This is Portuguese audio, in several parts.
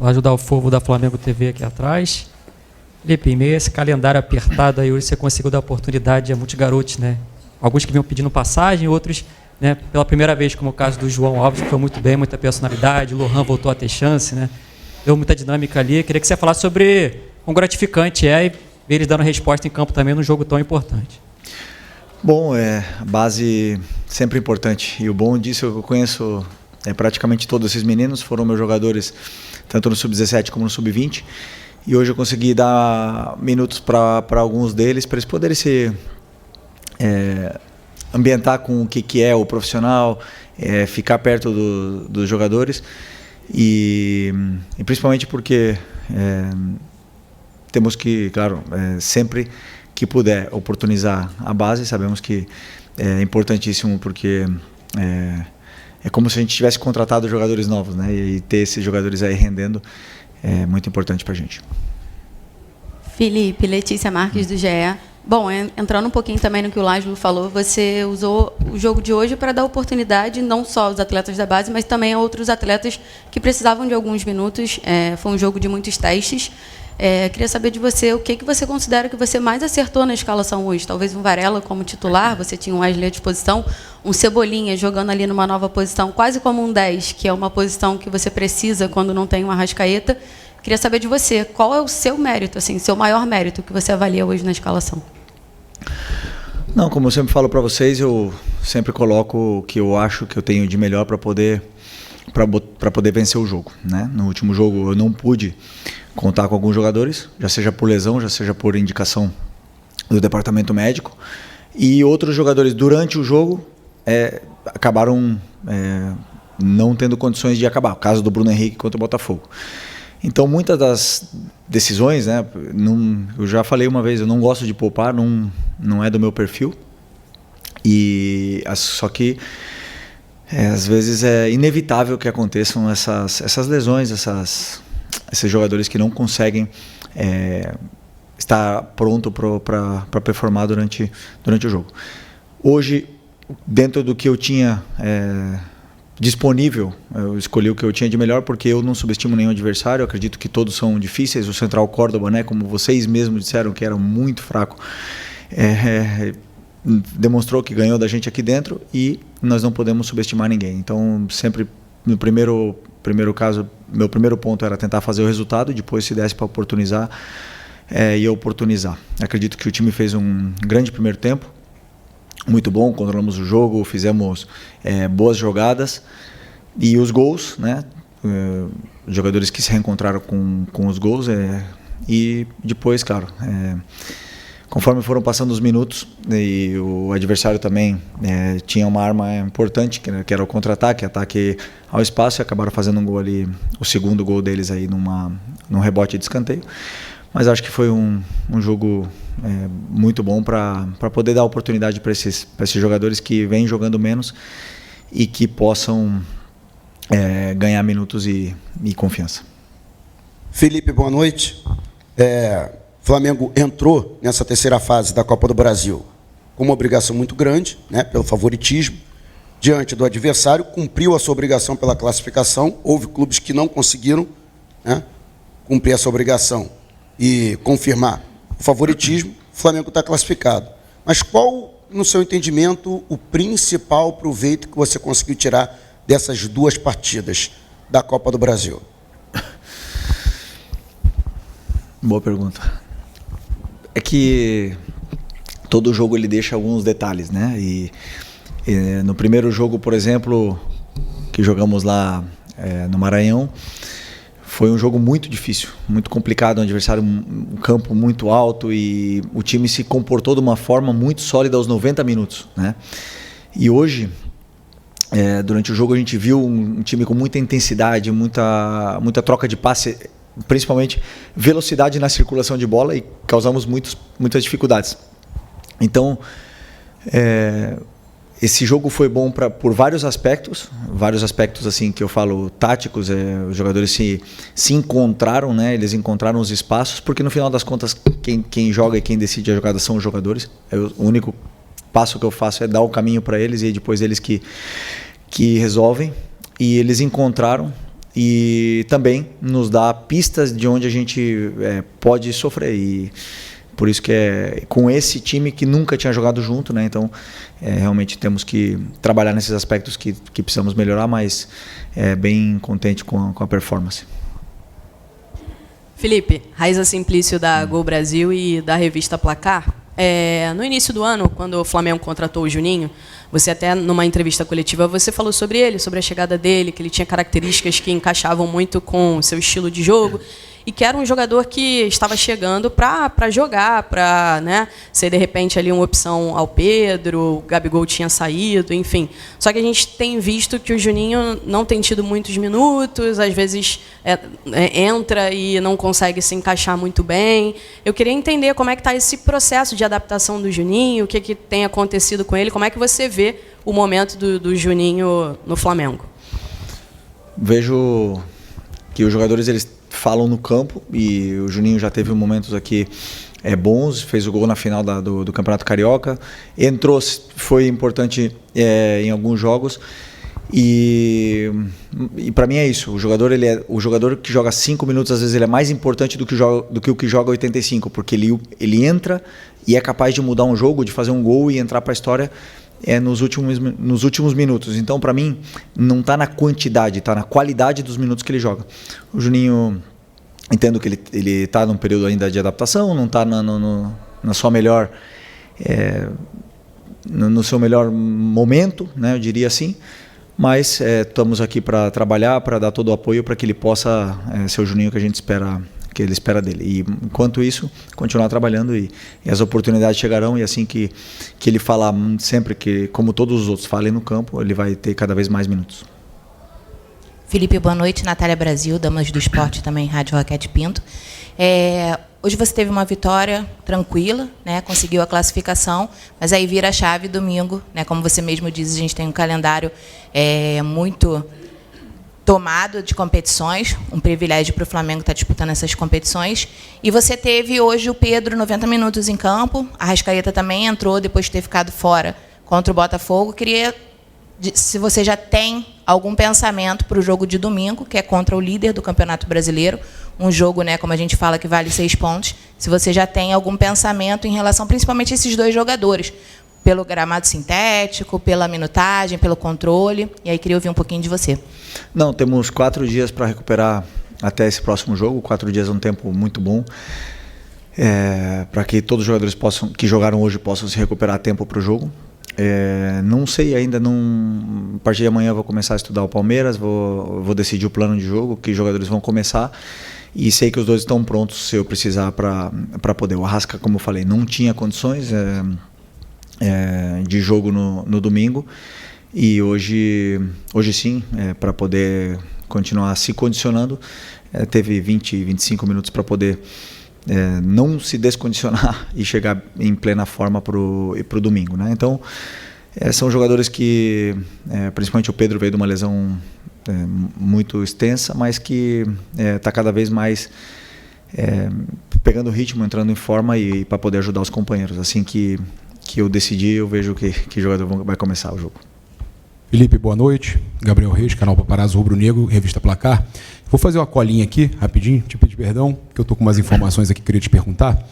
Vou ajudar o Fogo da Flamengo TV aqui atrás. Felipe, em meio a esse calendário apertado aí, hoje você conseguiu dar oportunidade a muitos garotos, né? Alguns que vinham pedindo passagem, outros, né, pela primeira vez, como o caso do João Alves, que foi muito bem, muita personalidade. O Lohan voltou a ter chance, né? Deu muita dinâmica ali. Queria que você falasse sobre quão gratificante é e ver eles dando resposta em campo também num jogo tão importante. Bom, a base sempre importante. E o bom disso é que eu conheço praticamente todos esses meninos, foram meus jogadores tanto no Sub-17 como no Sub-20. E hoje eu consegui dar minutos para alguns deles, para eles poderem se ambientar com o que é o profissional, ficar perto dos jogadores. E principalmente porque temos que, claro, sempre que puder oportunizar a base, sabemos que é importantíssimo porque é como se a gente tivesse contratado jogadores novos, né? E ter esses jogadores aí rendendo é muito importante para a gente. Felipe, Letícia Marques do GE. Bom, entrando um pouquinho também no que o Lázaro falou, você usou o jogo de hoje para dar oportunidade não só aos atletas da base, mas também a outros atletas que precisavam de alguns minutos. Foi um jogo de muitos testes. Queria saber de você, o que você considera que você mais acertou na escalação hoje? Talvez um Varela como titular, você tinha um Wesley à disposição, um Cebolinha jogando ali numa nova posição, quase como um 10, que é uma posição que você precisa quando não tem uma Arrascaeta. Queria saber de você, qual é o seu mérito, assim, seu maior mérito que você avalia hoje na escalação? Não, como eu sempre falo para vocês, eu sempre coloco o que eu acho que eu tenho de melhor para poder vencer o jogo, né? No último jogo eu não pude contar com alguns jogadores, já seja por lesão, já seja por indicação do departamento médico, e outros jogadores durante o jogo acabaram não tendo condições de acabar. O caso do Bruno Henrique contra o Botafogo. Então, muitas das decisões, né, eu já falei uma vez, eu não gosto de poupar, não é do meu perfil. Só que, às vezes, é inevitável que aconteçam essas lesões, esses jogadores que não conseguem estar pronto para performar durante o jogo. Hoje, dentro do que eu tinha disponível, eu escolhi o que eu tinha de melhor porque eu não subestimo nenhum adversário, eu acredito que todos são difíceis. O Central Córdoba, né, como vocês mesmos disseram que era muito fraco, demonstrou que ganhou da gente aqui dentro e nós não podemos subestimar ninguém. Então, sempre no primeiro caso, meu primeiro ponto era tentar fazer o resultado e depois, se desse para oportunizar, ia oportunizar. Acredito que o time fez um grande primeiro tempo, muito bom, controlamos o jogo, fizemos boas jogadas e os gols, né? Jogadores que se reencontraram com os gols e depois, claro, conforme foram passando os minutos e o adversário também tinha uma arma importante, que era o contra-ataque, ataque ao espaço, e acabaram fazendo um gol ali, o segundo gol deles aí num rebote de escanteio. Mas acho que foi um jogo muito bom para poder dar oportunidade para esses jogadores que vêm jogando menos e que possam ganhar minutos e confiança. Felipe, boa noite. Flamengo entrou nessa terceira fase da Copa do Brasil com uma obrigação muito grande, né, pelo favoritismo, diante do adversário, cumpriu a sua obrigação pela classificação. Houve clubes que não conseguiram, né, cumprir essa obrigação e confirmar o favoritismo. O Flamengo está classificado. Mas qual, no seu entendimento, o principal proveito que você conseguiu tirar dessas duas partidas da Copa do Brasil? Boa pergunta. É que todo jogo ele deixa alguns detalhes, né? E no primeiro jogo, por exemplo, que jogamos lá no Maranhão, foi um jogo muito difícil, muito complicado, um adversário, um campo muito alto, e o time se comportou de uma forma muito sólida aos 90 minutos, né? E hoje, durante o jogo, a gente viu um time com muita intensidade, muita troca de passe, principalmente velocidade na circulação de bola, e causamos muitas dificuldades. Então, esse jogo foi bom por vários aspectos assim que eu falo táticos. Os jogadores se encontraram, né? Eles encontraram os espaços, porque no final das contas quem joga e quem decide a jogada são os jogadores. O único passo que eu faço é dar o caminho para eles e depois eles que resolvem. E eles encontraram e também nos dá pistas de onde a gente pode sofrer. E por isso que é com esse time que nunca tinha jogado junto, né? Então realmente temos que trabalhar nesses aspectos que precisamos melhorar, mas bem contente com a performance. Felipe, Raiza Simplício da Gol Brasil e da revista Placar. No início do ano, quando o Flamengo contratou o Juninho, você até numa entrevista coletiva você falou sobre ele, sobre a chegada dele, que ele tinha características que encaixavam muito com o seu estilo de jogo e que era um jogador que estava chegando para jogar, para, né, ser de repente ali uma opção ao Pedro, o Gabigol tinha saído, enfim. Só que a gente tem visto que o Juninho não tem tido muitos minutos, às vezes entra e não consegue se encaixar muito bem. Eu queria entender como é que está esse processo de adaptação do Juninho, o que tem acontecido com ele, como é que você vê o momento do Juninho no Flamengo? Vejo que os jogadores eles falam no campo, e o Juninho já teve momentos aqui bons, fez o gol na final do Campeonato Carioca, entrou, foi importante em alguns jogos, e para mim é isso, o jogador que joga 5 minutos, às vezes ele é mais importante do que o que joga 85, porque ele entra e é capaz de mudar um jogo, de fazer um gol e entrar para a história nos últimos minutos. Então, para mim, não está na quantidade, está na qualidade dos minutos que ele joga. O Juninho, entendo que ele está num período ainda de adaptação, não está na sua melhor, no seu melhor momento, né, eu diria assim, mas estamos aqui para trabalhar, para dar todo o apoio para que ele possa ser o Juninho que a gente espera, que ele espera dele. E enquanto isso, continuar trabalhando e as oportunidades chegarão, e assim que ele falar sempre, que como todos os outros falem no campo, ele vai ter cada vez mais minutos. Felipe, boa noite. Natália Brasil, Damas do Esporte, também Rádio Roquete Pinto. Hoje você teve uma vitória tranquila, né? Conseguiu a classificação, mas aí vira a chave domingo, né? Como você mesmo diz, a gente tem um calendário muito tomado de competições, um privilégio para o Flamengo estar disputando essas competições. E você teve hoje o Pedro 90 minutos em campo, a Arrascaeta também entrou depois de ter ficado fora contra o Botafogo. Queria, se você já tem algum pensamento para o jogo de domingo, que é contra o líder do Campeonato Brasileiro, um jogo, né, como a gente fala, que vale 6 pontos, se você já tem algum pensamento em relação principalmente a esses dois jogadores, pelo gramado sintético, pela minutagem, pelo controle. E aí queria ouvir um pouquinho de você. Não, temos 4 dias para recuperar até esse próximo jogo. 4 dias é um tempo muito bom para que todos os jogadores que jogaram hoje possam se recuperar a tempo para o jogo. Não sei ainda, a partir de amanhã eu vou começar a estudar o Palmeiras, vou decidir o plano de jogo, que jogadores vão começar, e sei que os dois estão prontos se eu precisar para poder. O Arrasca, como eu falei, não tinha condições de jogo no domingo, e hoje sim, para poder continuar se condicionando, teve 20, 25 minutos para poder não se descondicionar e chegar em plena forma para o domingo, né? Então, são jogadores que, principalmente o Pedro, veio de uma lesão muito extensa, mas que está cada vez mais pegando ritmo, entrando em forma, e para poder ajudar os companheiros. Assim que eu decidi, eu vejo que jogador vai começar o jogo. Felipe, boa noite. Gabriel Reis, canal Paparazzo Rubro Negro, revista Placar. Vou fazer uma colinha aqui, rapidinho, te pedir perdão, que eu estou com umas informações aqui que eu queria te perguntar.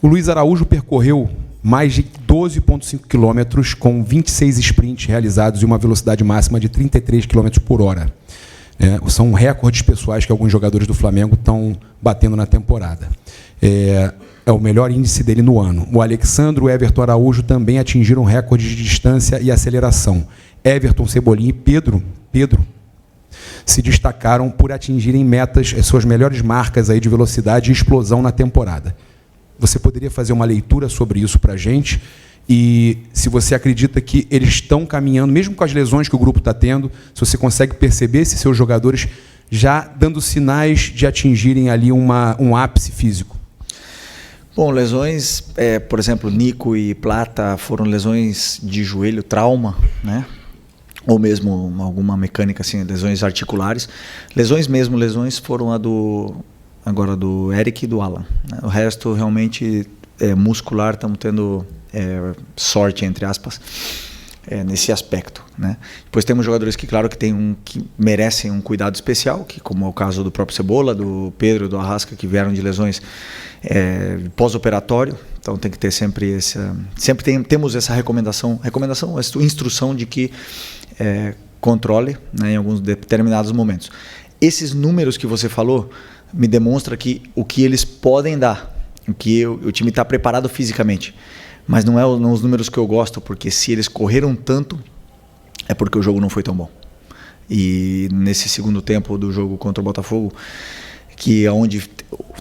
O Luiz Araújo percorreu mais de 12,5 quilômetros com 26 sprints realizados e uma velocidade máxima de 33 km por hora. São recordes pessoais que alguns jogadores do Flamengo estão batendo na temporada. É o melhor índice dele no ano. O Alexandre e o Everton Araújo também atingiram recordes de distância e aceleração. Everton, Cebolinha e Pedro se destacaram por atingirem metas, suas melhores marcas aí de velocidade e explosão na temporada. Você poderia fazer uma leitura sobre isso para a gente? E se você acredita que eles estão caminhando, mesmo com as lesões que o grupo está tendo, se você consegue perceber se seus jogadores já dando sinais de atingirem ali um ápice físico? Bom, lesões, por exemplo, Nico e Plata foram lesões de joelho, trauma, né? Ou mesmo alguma mecânica, assim, lesões articulares. Lesões foram agora do Eric e do Alan, né? O resto realmente muscular, estamos tendo sorte, entre aspas. nesse aspecto, né? Depois temos jogadores que, claro, que merecem um cuidado especial, que como é o caso do próprio Cebola, do Pedro, do Arrasca, que vieram de lesões pós-operatório. Então tem que ter sempre temos essa recomendação, essa instrução de que controle, né, em alguns determinados momentos. Esses números que você falou me demonstra que o que eles podem dar, o que o time está preparado fisicamente. Mas não é os números que eu gosto, porque se eles correram tanto, é porque o jogo não foi tão bom. E nesse segundo tempo do jogo contra o Botafogo, que é onde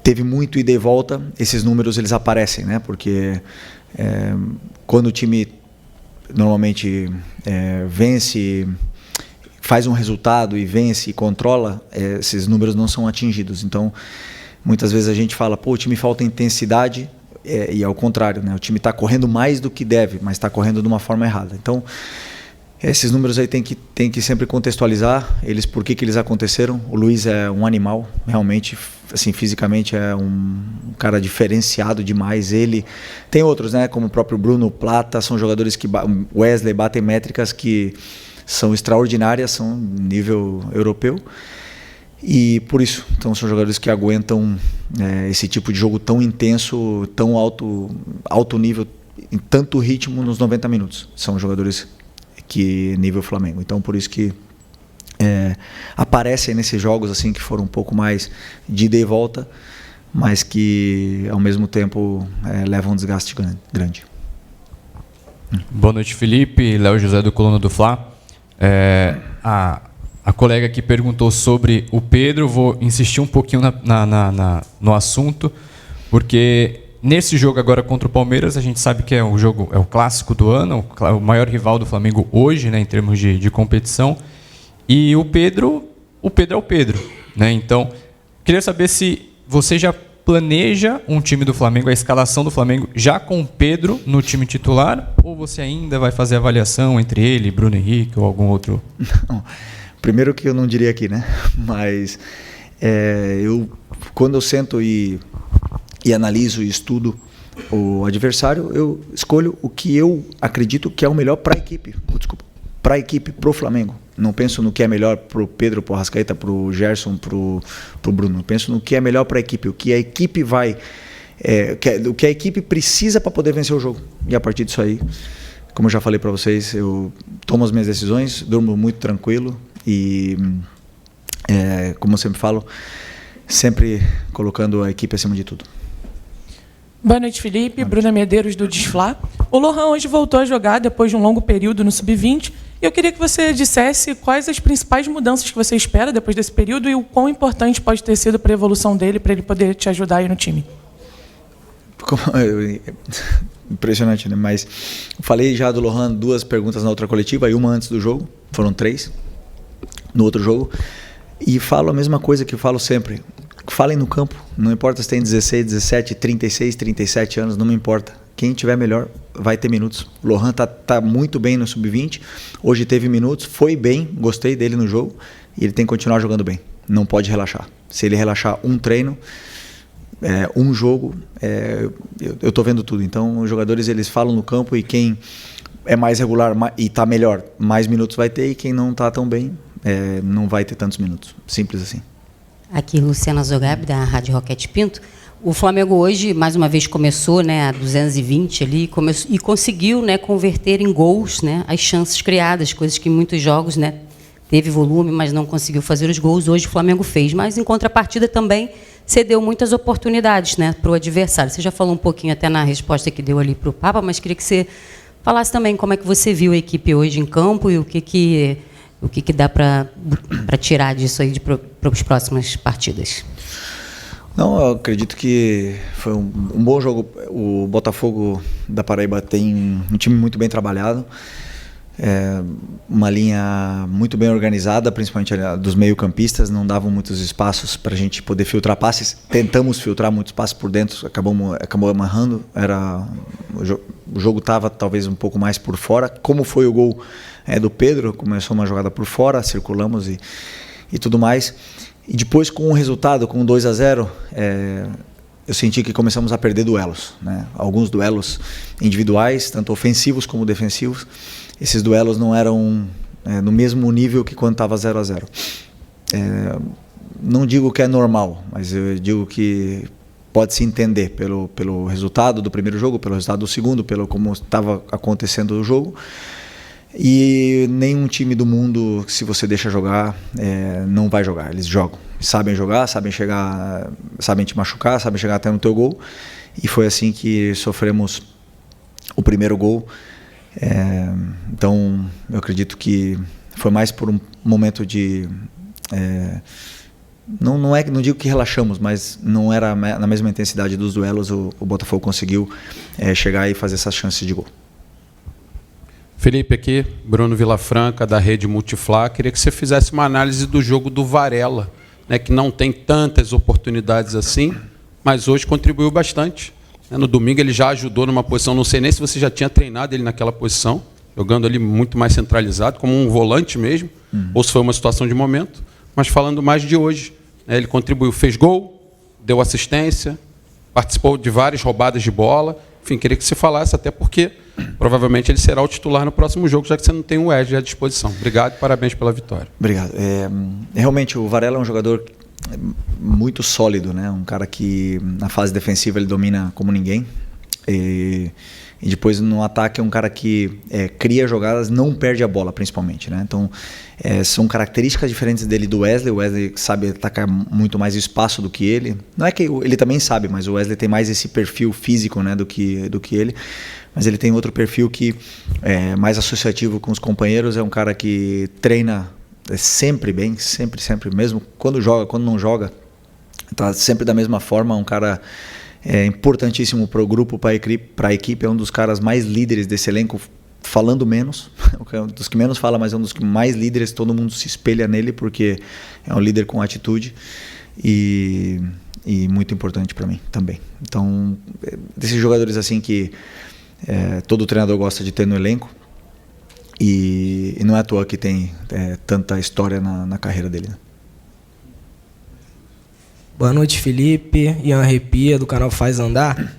teve muito ida e volta, esses números eles aparecem, né? Porque quando o time normalmente vence, faz um resultado e vence e controla, esses números não são atingidos. Então, muitas vezes a gente fala, o time falta intensidade, e ao contrário, né? O time está correndo mais do que deve, mas está correndo de uma forma errada. Então, esses números aí tem que sempre contextualizar eles, por que eles aconteceram. O Luiz é um animal, realmente, assim, fisicamente é um cara diferenciado demais. Ele tem outros, né? Como o próprio Bruno Plata, são jogadores que Wesley batem métricas que são extraordinárias, são nível europeu. E por isso, então são jogadores que aguentam esse tipo de jogo tão intenso, tão alto nível, em tanto ritmo nos 90 minutos. São jogadores que nível Flamengo. Então por isso que aparecem nesses jogos assim que foram um pouco mais de ida e volta, mas que ao mesmo tempo levam um desgaste grande. Boa noite, Felipe. Léo José do Coluna do Fla. A colega que perguntou sobre o Pedro, vou insistir um pouquinho no assunto, porque nesse jogo agora contra o Palmeiras, a gente sabe que é o clássico do ano, o maior rival do Flamengo hoje, né, em termos de competição, e o Pedro é o Pedro, né? Então, queria saber se você já planeja um time do Flamengo, a escalação do Flamengo, já com o Pedro no time titular, ou você ainda vai fazer avaliação entre ele, Bruno Henrique ou algum outro? Não. Primeiro que eu não diria aqui, né? Mas quando eu sento e analiso e estudo o adversário, eu escolho o que eu acredito que é o melhor para a equipe. Para a equipe, para o Flamengo. Não penso no que é melhor para o Pedro, para o Arrascaeta, para o Gerson, para o Bruno. Penso no que é melhor para a equipe, o que a equipe o que a equipe precisa para poder vencer o jogo. E a partir disso aí, como eu já falei para vocês, eu tomo as minhas decisões, durmo muito tranquilo e, como eu sempre falo, sempre colocando a equipe acima de tudo. Boa noite, Felipe. Bruna Medeiros, do Desflá. O Lohan hoje voltou a jogar depois de um longo período no Sub-20. E eu queria que você dissesse quais as principais mudanças que você espera depois desse período e o quão importante pode ter sido para a evolução dele, para ele poder te ajudar aí no time. Impressionante, né? Mas eu falei já do Lohan 2 perguntas na outra coletiva e uma antes do jogo. Foram 3 no outro jogo. E falo a mesma coisa que eu falo sempre. Falem no campo. Não importa se tem 16, 17, 36, 37 anos, não me importa. Quem tiver melhor vai ter minutos. O Lohan tá muito bem no Sub-20. Hoje teve minutos, foi bem, gostei dele no jogo. E ele tem que continuar jogando bem. Não pode relaxar. Se ele relaxar um treino, um jogo, eu tô vendo tudo. Então os jogadores eles falam no campo e quem é mais regular e tá melhor, mais minutos vai ter. E quem não tá tão bem, não vai ter tantos minutos. Simples assim. Aqui, Luciana Zogabe, da Rádio Roquete Pinto. O Flamengo hoje, mais uma vez, começou, né, a 220 ali e conseguiu, né, converter em gols, né, as chances criadas, coisas que em muitos jogos, né, teve volume, mas não conseguiu fazer os gols. Hoje o Flamengo fez, mas em contrapartida também cedeu muitas oportunidades, né, para o adversário. Você já falou um pouquinho até na resposta que deu ali para o Papa, mas queria que você falasse também como é que você viu a equipe hoje em campo e o que dá para tirar disso aí para as próximas partidas. Não, eu acredito que foi um bom jogo. O Botafogo da Paraíba tem um time muito bem trabalhado, uma linha muito bem organizada, principalmente dos meio-campistas, não davam muitos espaços para a gente poder filtrar passes. Tentamos filtrar muitos passes por dentro, acabou amarrando. O jogo estava talvez um pouco mais por fora. Como foi o gol do Pedro, começou uma jogada por fora, circulamos e tudo mais. E depois com o resultado, com 2-0, eu senti que começamos a perder duelos, né? Alguns duelos individuais, tanto ofensivos como defensivos. Esses duelos não eram no mesmo nível que quando estava 0-0. Não digo que é normal, mas eu digo que pode-se entender pelo resultado do primeiro jogo, pelo resultado do segundo, pelo como estava acontecendo o jogo. E nenhum time do mundo, se você deixa jogar, não vai jogar. Eles jogam, sabem jogar, sabem chegar, sabem te machucar, sabem chegar até no teu gol. E foi assim que sofremos o primeiro gol. Então, eu acredito que foi mais por um momento de... Não digo que relaxamos, mas não era na mesma intensidade dos duelos. O Botafogo conseguiu chegar e fazer essas chances de gol. Felipe, aqui, Bruno Vilafranca, da Rede Multiflá. Queria que você fizesse uma análise do jogo do Varela, né, que não tem tantas oportunidades assim, mas hoje contribuiu bastante. No domingo ele já ajudou numa posição, não sei nem se você já tinha treinado ele naquela posição, jogando ali muito mais centralizado, como um volante mesmo, ou se foi uma situação de momento, mas falando mais de hoje. Ele contribuiu, fez gol, deu assistência, participou de várias roubadas de bola. Enfim, queria que você falasse, até porque provavelmente ele será o titular no próximo jogo, já que você não tem o Wesley à disposição. Obrigado e parabéns pela vitória. Obrigado. Realmente, o Varela é um jogador muito sólido, né? Um cara que na fase defensiva ele domina como ninguém. E depois no ataque é um cara que cria jogadas, não perde a bola principalmente, né? Então são características diferentes dele do Wesley. O Wesley sabe atacar muito mais espaço do que ele. Não é que ele também sabe, mas o Wesley tem mais esse perfil físico, né, do que ele. Mas ele tem outro perfil que é mais associativo com os companheiros. É um cara que treina sempre bem, sempre, mesmo quando joga, quando não joga, está sempre da mesma forma. Um cara importantíssimo para o grupo, para a equipe. É um dos caras mais líderes desse elenco, falando menos, um dos que menos fala, mas é um dos que mais líderes. Todo mundo se espelha nele porque é um líder com atitude e muito importante para mim também. Então, desses jogadores assim que todo treinador gosta de ter no elenco, e não é à toa que tem tanta história na carreira dele, né? Boa noite, Felipe. Ian Arrepia, do canal Faz Andar.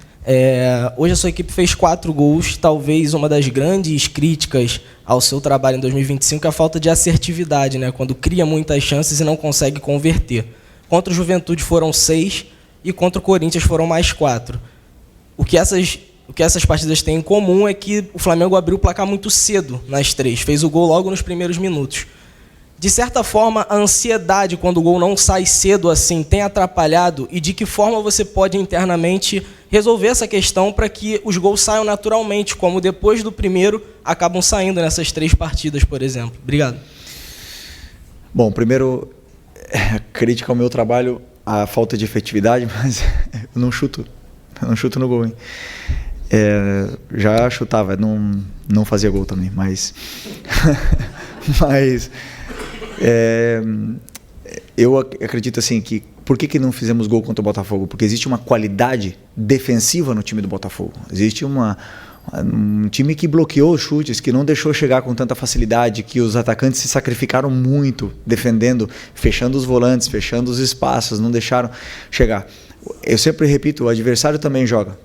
Hoje a sua equipe fez 4 gols. Talvez uma das grandes críticas ao seu trabalho em 2025 é a falta de assertividade, né? Quando cria muitas chances e não consegue converter. Contra o Juventude foram 6 e contra o Corinthians foram mais 4. O que essas partidas têm em comum é que o Flamengo abriu o placar muito cedo nas 3. Fez o gol logo nos primeiros minutos. De certa forma, a ansiedade, quando o gol não sai cedo assim, tem atrapalhado? E de que forma você pode internamente resolver essa questão para que os gols saiam naturalmente, como depois do primeiro acabam saindo nessas 3 partidas, por exemplo? Obrigado. Bom, primeiro, crítica ao meu trabalho, a falta de efetividade, mas eu não chuto no gol, hein? Já chutava, não fazia gol também, mas eu acredito assim que por que não fizemos gol contra o Botafogo? Porque existe uma qualidade defensiva no time do Botafogo. Existe um time que bloqueou os chutes, que não deixou chegar com tanta facilidade, que os atacantes se sacrificaram muito defendendo, fechando os volantes, fechando os espaços, não deixaram chegar. Eu sempre repito, o adversário também joga.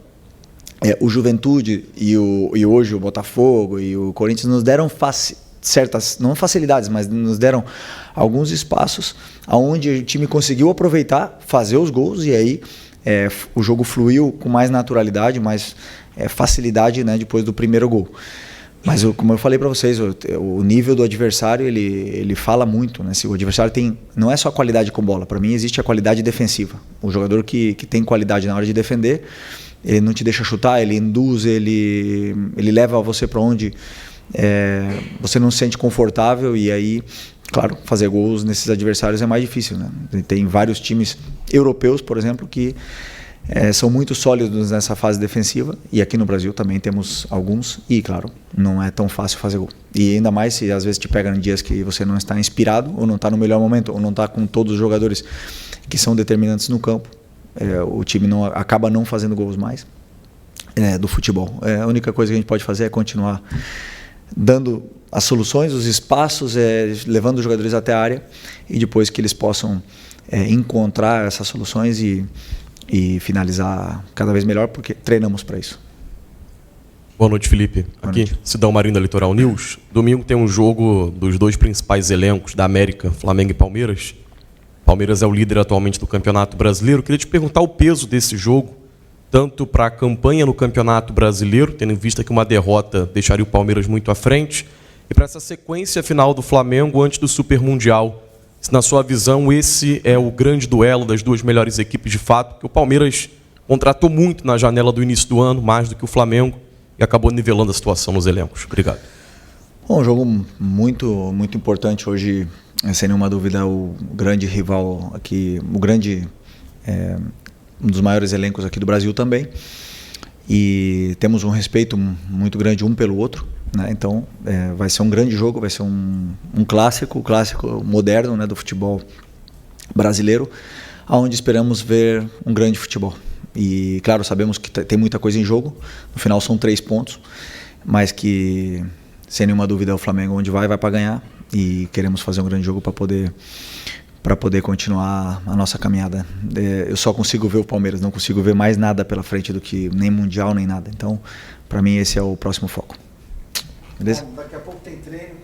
O Juventude e hoje o Botafogo e o Corinthians nos deram certas, não facilidades, mas nos deram alguns espaços onde o time conseguiu aproveitar, fazer os gols, e aí o jogo fluiu com mais naturalidade, mais facilidade, né, depois do primeiro gol. Mas como eu falei para vocês, o nível do adversário ele fala muito, né? Se o adversário não é só qualidade com bola, para mim existe a qualidade defensiva. O jogador que tem qualidade na hora de defender, ele não te deixa chutar, ele induz, ele leva você para onde você não se sente confortável, e aí, claro, fazer gols nesses adversários é mais difícil, né? Tem vários times europeus, por exemplo, que são muito sólidos nessa fase defensiva, e aqui no Brasil também temos alguns, e claro, não é tão fácil fazer gol. E ainda mais se às vezes te pega em dias que você não está inspirado, ou não está no melhor momento, ou não está com todos os jogadores que são determinantes no campo. O time acaba não fazendo gols mais do futebol. A única coisa que a gente pode fazer é continuar dando as soluções, os espaços, levando os jogadores até a área, e depois que eles possam encontrar essas soluções e e finalizar cada vez melhor, porque treinamos para isso. Boa noite, Felipe. Aqui, Sidão Marinho da Litoral News. Domingo tem um jogo dos dois principais elencos da América, Flamengo e Palmeiras. Palmeiras é o líder atualmente do Campeonato Brasileiro. Queria te perguntar o peso desse jogo, tanto para a campanha no Campeonato Brasileiro, tendo em vista que uma derrota deixaria o Palmeiras muito à frente, e para essa sequência final do Flamengo antes do Super Mundial. Se, na sua visão, esse é o grande duelo das duas melhores equipes de fato, porque o Palmeiras contratou muito na janela do início do ano, mais do que o Flamengo, e acabou nivelando a situação nos elencos. Obrigado. Bom, um jogo muito importante hoje, sem nenhuma dúvida, o grande rival aqui, um dos maiores elencos aqui do Brasil também. E temos um respeito muito grande um pelo outro, né? Então vai ser um grande jogo, vai ser um clássico moderno, né, do futebol brasileiro, onde esperamos ver um grande futebol. E, claro, sabemos que tem muita coisa em jogo. No final são 3 pontos, mas que, sem nenhuma dúvida, o Flamengo onde vai para ganhar. E queremos fazer um grande jogo para poder continuar a nossa caminhada. Eu só consigo ver o Palmeiras, não consigo ver mais nada pela frente do que nem Mundial, nem nada. Então, para mim, esse é o próximo foco. Beleza? Bom, daqui a pouco tem treino.